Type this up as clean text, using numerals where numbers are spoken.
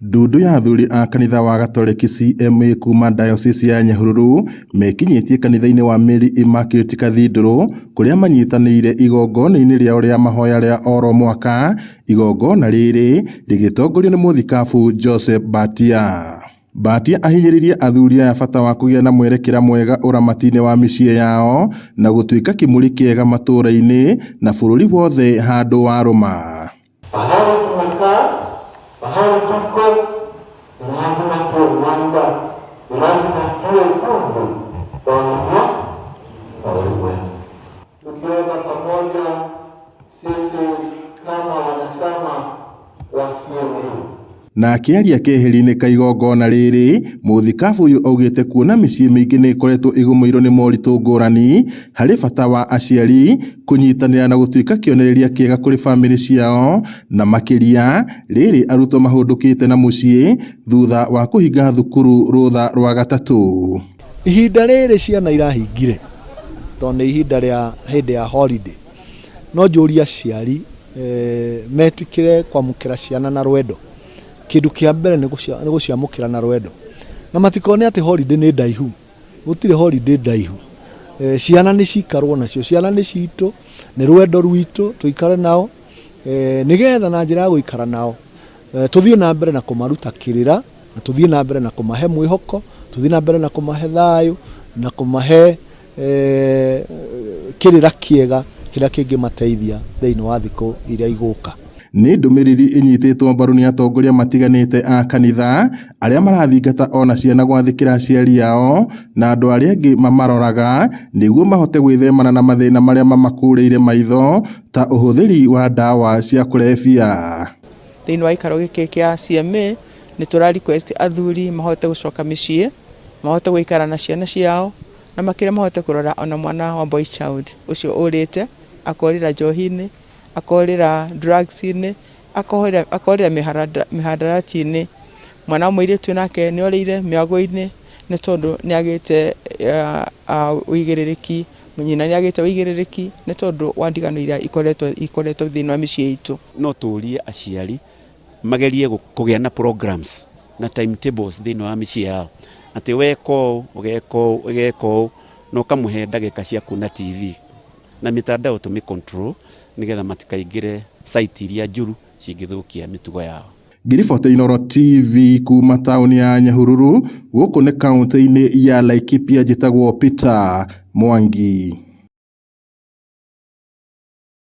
Ndundu ya athuri a kanitha wa Gatoleki CMA kuma Diocese ya Nyahururu mekinyitie kanitha-ini wa Mary Immaculate Cathedral kuria manyitanĩire igongona-inĩ rĩao rĩa mahoya rĩa oro mwaka. Igongona rĩrĩ rĩgĩtongorio nĩ mũthikabu Joseph Mbatia. Mbatia ahinyĩrĩirie athuri aya bata wa kũgĩa na mwerekera mwega ũramati-inĩ wa mĩciĩ yao na gũtuĩka kĩmũrĩ kĩega matũũra-inĩ na bũrũri wothe handũ warũma. Pahali tuko lazima tuwe mwanga, lazima tuwe kundu kwa ulimwengu. Tukiona pamoja sisi kama wanachama wa CMA. Na akĩaria keheri-inĩ ka igongona rĩrĩ, mũthikabu ũyũ augĩte kuona mĩciĩ mĩingĩ nĩ ĩkoretwo ĩgũmĩirwo nĩ moritũ ngũrani, harĩ bata wa aciari kũnyitanĩra na gũtuĩka kĩonereria kĩega kũrĩ bamĩrĩ ciao, na makĩria rĩrĩ arutwo mahũndũkĩte na mũciĩ thutha wa kũhinga thukuru rũtha rwa gatatũ. Ihinda rĩrĩ ciana irahingire tondũ nĩ ihinda rĩa hĩndĩ ya holiday, no njũria aciari metikire kwamũkĩra ciana na rwendo. Kĩndũ kĩa mbere nĩ gũciamũkĩra na rwendo, na matikone atĩ holiday nĩ ndaihu, gũtirĩ holiday ndaihu. Ciana nĩ cikarwo nacio, ciana nĩ citũ, nĩ rwendo rwitũ, tũikare nao nĩgetha na njĩra ya gũikara nao tũthiĩ na mbere na kũmaruta kĩrĩra, na tũthiĩ na mbere na kũmahe mwĩhoko, tũthiĩ na mbere na kũmahe thayũ, na kũmahe kĩrĩra kĩega kĩrĩa kĩngĩmateithia thĩinĩ wa thikũ iria igũka. Nĩ ndũmĩrĩri ĩnyitĩtwo mbaru nĩ atongoria matiganĩte a kanitha arĩa marathingata ona ciana gwathĩkĩra aciari ao na andũ arĩa angĩ mamaroraga nĩguo mahote gwĩthemana na mathĩna marĩa mamakũrĩire maitho ta ũhũthĩri wa ndawa cia kũrebia. Thĩinĩ wa ikaro gĩkĩ kĩa CMA nĩ tũra request athuri mahote gũcoka mĩciĩ, mahote gũikara na ciana ciao, na makĩria mahote kũrora ona mwana wa boy child ũcio ũrĩte akorĩra njohi-inĩ, akorĩra drugs-inĩ, akorĩra mihadarati-inĩ. Mwana mũirĩtu nake nĩ orĩire mĩago-inĩ nĩ tondũ nĩ agĩte ũigĩrĩrĩki, nyina nĩ agĩte ũigĩrĩrĩki nĩ tondũ wa ndigano iria ikoretwo thĩinĩ wa mĩciĩ itũ. No tũrie aciari magerie kũgĩa na programs na timetables thĩinĩ wa mĩciĩ yao, atĩ weka ũũ ũgeka ũũ na ũkamũhe ndagĩka cia kuona TV na mitandao tũmĩ-control nĩgetha matikaingĩre site iria njũru cingĩthũkia mĩtugo yao. Ngiribote Inooro TV kuma taũni ya Nyahururu, gũkũ nĩ kaũntĩ-inĩ ya Laikipia, njĩtagwo Peter Mwangi.